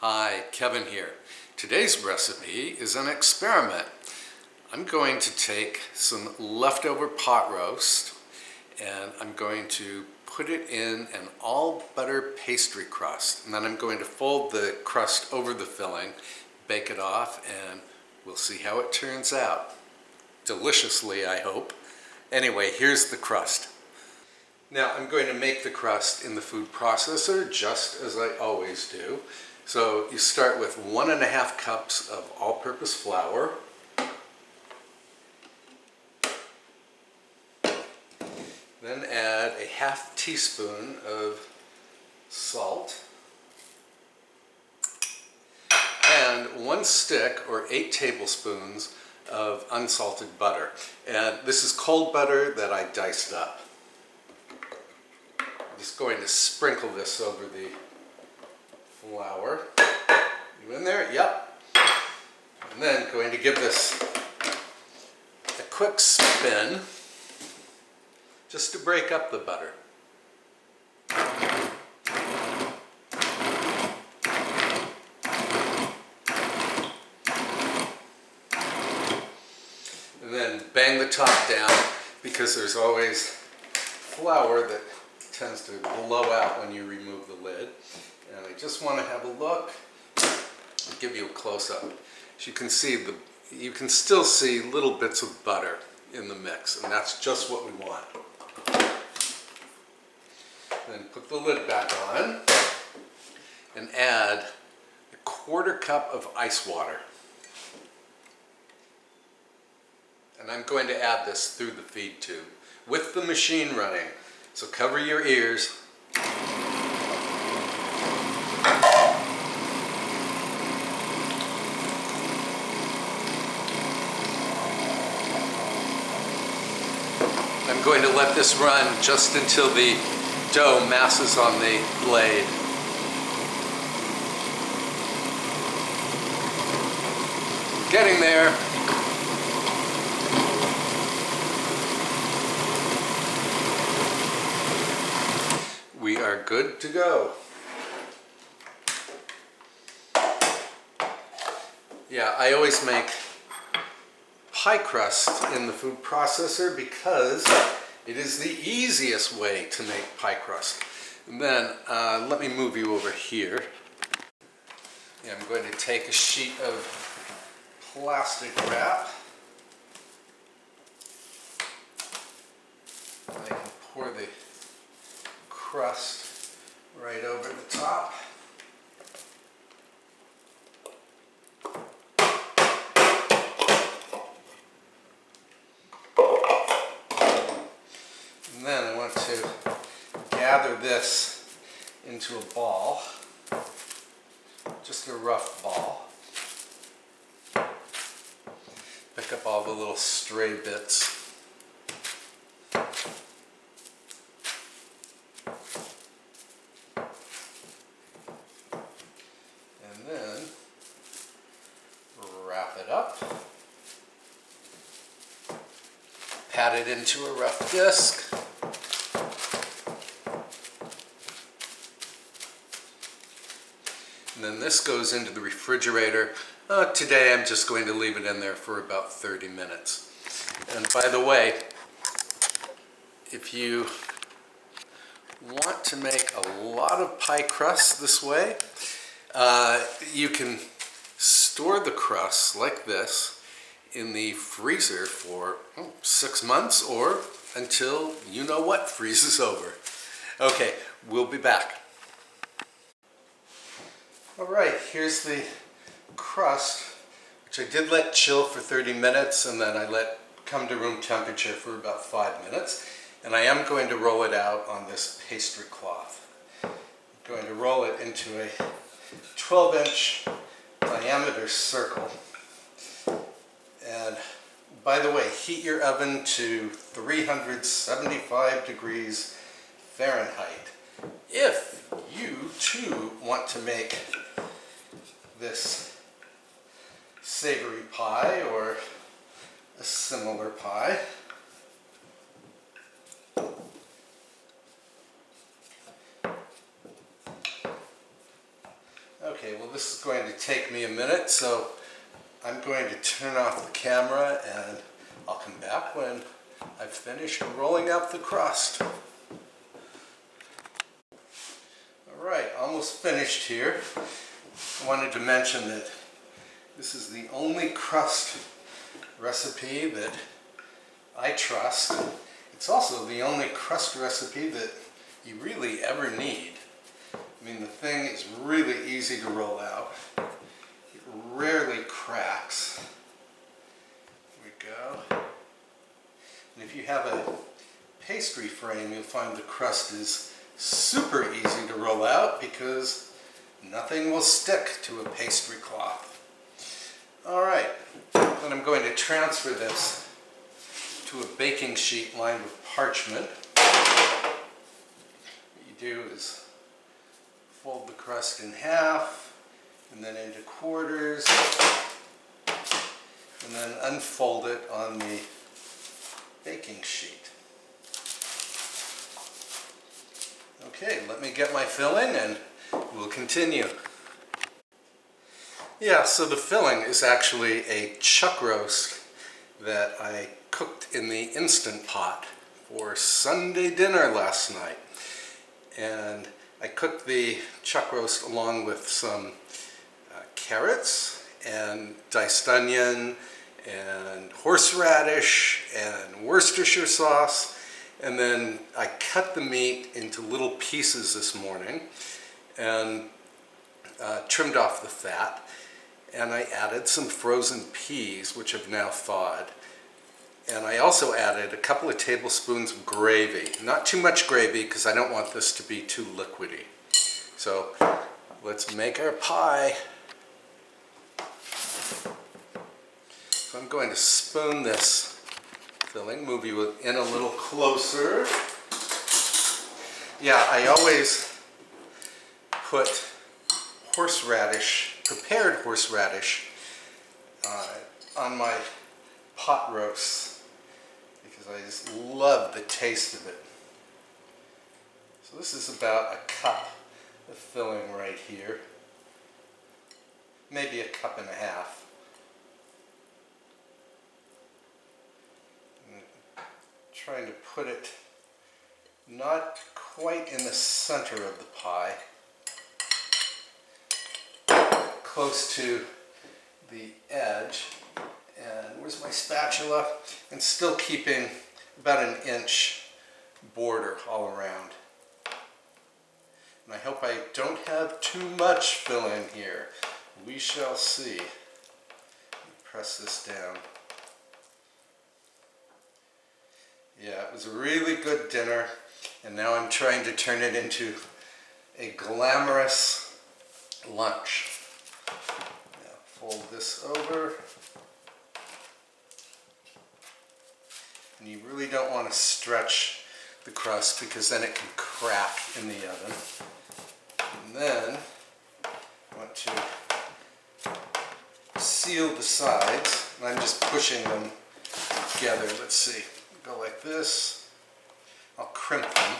Hi, Kevin here. Today's recipe is an experiment. I'm going to take some leftover pot roast and I'm going to put it in an all butter pastry crust. And then I'm going to fold the crust over the filling, bake it off, and we'll see how it turns out. Deliciously, I hope. Anyway, here's the crust. Now I'm going to make the crust in the food processor just as I always do. So you start with 1.5 cups of all-purpose flour. Then add a 1/2 teaspoon of salt. And 1 stick or 8 tablespoons of unsalted butter. And this is cold butter that I diced up. I'm just going to sprinkle this over the flour. You in there? Yep. And then going to give this a quick spin just to break up the butter. And then bang the top down because there's always flour that tends to blow out when you remove the lid. And I just want to have a look. I'll give you a close-up. As you can see, you can still see little bits of butter in the mix, and that's just what we want. Then put the lid back on and add a 1/4 cup of ice water. And I'm going to add this through the feed tube with the machine running. So cover your ears. I'm going to let this run just until the dough masses on the blade. Getting there. We are good to go. Yeah, I always make pie crust in the food processor because it is the easiest way to make pie crust. And then let me move you over here. Yeah, I'm going to take a sheet of plastic wrap. I can pour the crust right over the top. And then I want to gather this into a ball, just a rough ball. Pick up all the little stray bits. And then wrap it up. Pat it into a rough disc. And then this goes into the refrigerator. Today I'm just going to leave it in there for about 30 minutes. And by the way, if you want to make a lot of pie crust this way, you can store the crust like this in the freezer for 6 months or until you know what freezes over. Okay, we'll be back. Alright, here's the crust, which I did let chill for 30 minutes and then I let come to room temperature for about 5 minutes. And I am going to roll it out on this pastry cloth. I'm going to roll it into a 12-inch diameter circle. And by the way, heat your oven to 375 degrees Fahrenheit. If you too want to make this savory pie or a similar pie, Okay, well this is going to take me a minute, so I'm going to turn off the camera and I'll come back when I've finished rolling out the crust. Alright, almost finished here. I wanted to mention that this is the only crust recipe that I trust. It's also the only crust recipe that you really ever need. I mean, the thing is really easy to roll out. It rarely cracks. Here we go. And if you have a pastry frame, you'll find the crust is super easy to roll out because nothing will stick to a pastry cloth. Alright, then I'm going to transfer this to a baking sheet lined with parchment. What you do is fold the crust in half and then into quarters and then unfold it on the baking sheet. Okay, let me get my filling and we'll continue. Yeah, so the filling is actually a chuck roast that I cooked in the Instant Pot for Sunday dinner last night. And I cooked the chuck roast along with some carrots and diced onion and horseradish and Worcestershire sauce. And then I cut the meat into little pieces this morning and trimmed off the fat. And I added some frozen peas, which have now thawed. And I also added a couple of tablespoons of gravy. Not too much gravy because I don't want this to be too liquidy. So let's make our pie. So I'm going to spoon this filling, move you in a little closer. Yeah, I always put horseradish, prepared horseradish, on my pot roasts because I just love the taste of it. So this is about a cup of filling right here, maybe a cup and a half. And trying to put it not quite in the center of the pie, close to the edge. And where's my spatula? And still keeping about an inch border all around. And I hope I don't have too much filling here. We shall see. Press this down. Yeah, it was a really good dinner, and now I'm trying to turn it into a glamorous lunch. Now, fold this over. And you really don't want to stretch the crust because then it can crack in the oven. And then I want to seal the sides. And I'm just pushing them together. Let's see. Go like this. I'll crimp them.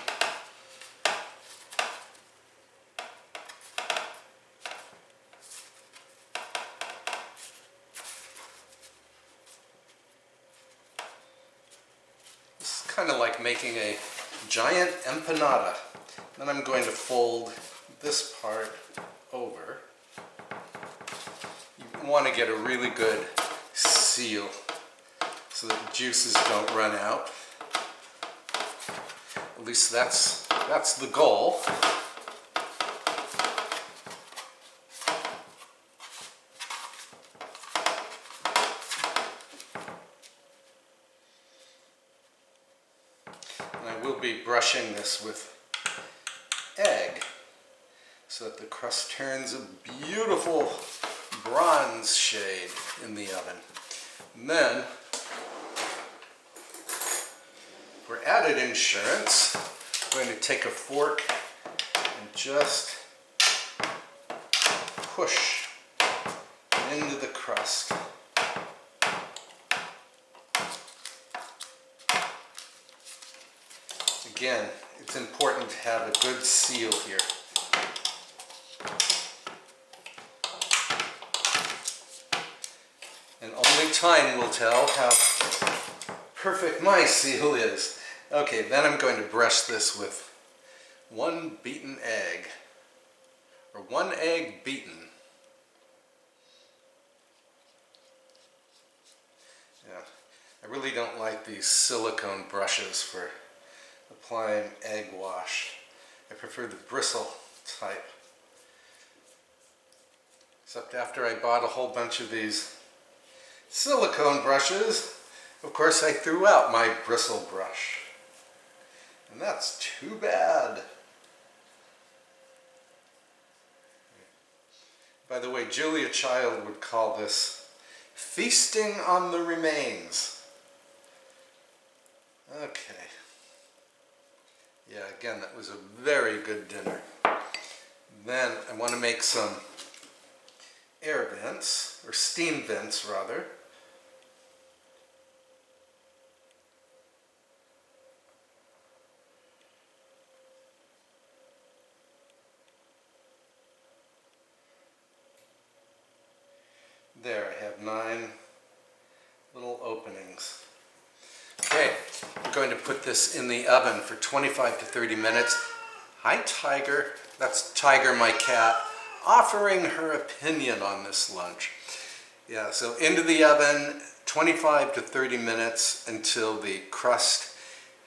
This is kind of like making a giant empanada. Then I'm going to fold this part over. You want to get a really good seal so that the juices don't run out. At least that's the goal. And I will be brushing this with egg so that the crust turns a beautiful bronze shade in the oven. And then, for added insurance, I'm going to take a fork and just push into the crust. Again, it's important to have a good seal here. And only time will tell how perfect my seal is. Okay, then I'm going to brush this with one beaten egg, or one egg beaten. Yeah, I really don't like these silicone brushes for applying egg wash. I prefer the bristle type. Except after I bought a whole bunch of these silicone brushes, of course I threw out my bristle brush. And that's too bad. By the way, Julia Child would call this feasting on the remains. Okay. Yeah, again, that was a very good dinner. Then I want to make some air vents, or steam vents rather. There, I have 9 little openings. Okay, I'm going to put this in the oven for 25 to 30 minutes. Hi, Tiger. That's Tiger, my cat, offering her opinion on this lunch. Yeah, so into the oven, 25 to 30 minutes until the crust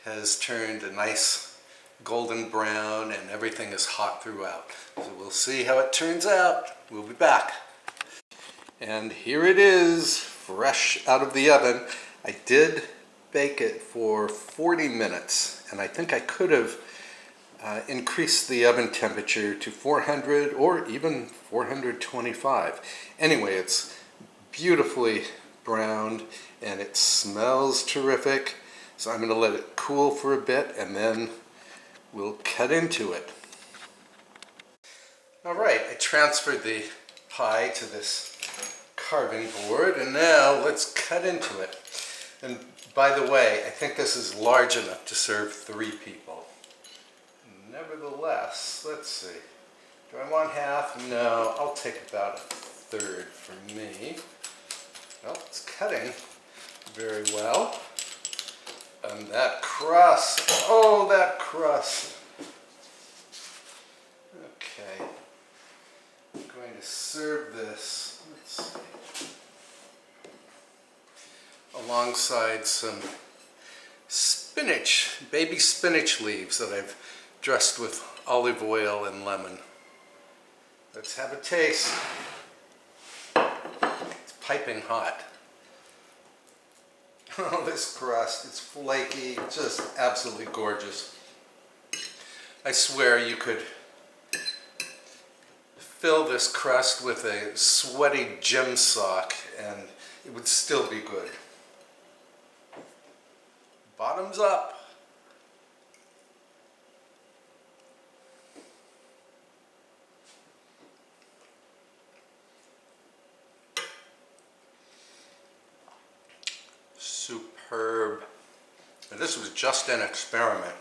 has turned a nice golden brown and everything is hot throughout. So we'll see how it turns out. We'll be back. And here it is, fresh out of the oven. I did bake it for 40 minutes, and I think I could have increased the oven temperature to 400 or even 425. Anyway, it's beautifully browned and it smells terrific. So I'm going to let it cool for a bit and then we'll cut into it. All right, I transferred the pie to this carving board, and now let's cut into it. And by the way, I think this is large enough to serve 3 people. Nevertheless, let's see. Do I want half? No, I'll take about 1/3 for me. Well, it's cutting very well. And that crust, oh, that crust. Okay, I'm going to serve this, let's see, alongside some spinach, baby spinach leaves that I've dressed with olive oil and lemon. Let's have a taste. It's piping hot. Oh, this crust, it's flaky, just absolutely gorgeous. I swear you could fill this crust with a sweaty gym sock and it would still be good. Bottoms up. Superb. And this was just an experiment.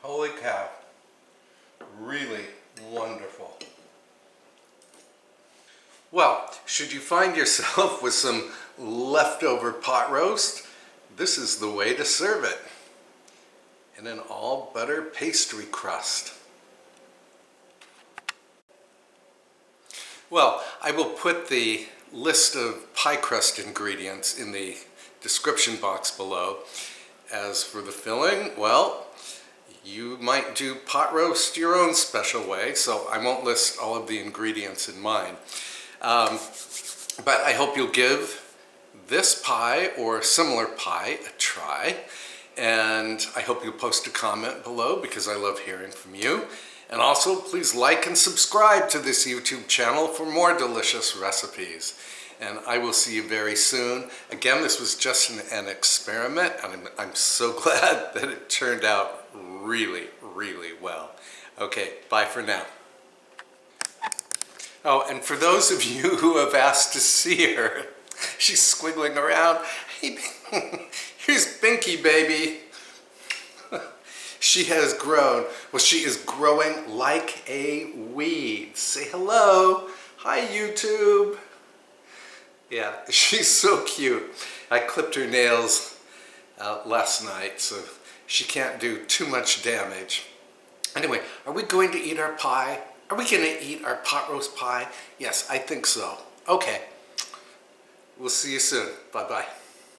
Holy cow. Really wonderful. Well, should you find yourself with some leftover pot roast, this is the way to serve it. In an all butter pastry crust. Well, I will put the list of pie crust ingredients in the description box below. As for the filling, well, you might do pot roast your own special way, so I won't list all of the ingredients in mine. But I hope you'll give this pie or similar pie a try, and I hope you'll post a comment below because I love hearing from you. And also, please like and subscribe to this YouTube channel for more delicious recipes. And I will see you very soon. Again, this was just an experiment, and I'm so glad that it turned out really, really well. Okay, bye for now. Oh, and for those of you who have asked to see her, she's squiggling around. Hey, here's Binky, baby. She has grown. Well, she is growing like a weed. Say hello. Hi, YouTube. Yeah, she's so cute. I clipped her nails last night, so she can't do too much damage. Anyway, are we going to eat our pie? Are we going to eat our pot roast pie? Yes, I think so. Okay, we'll see you soon. Bye-bye.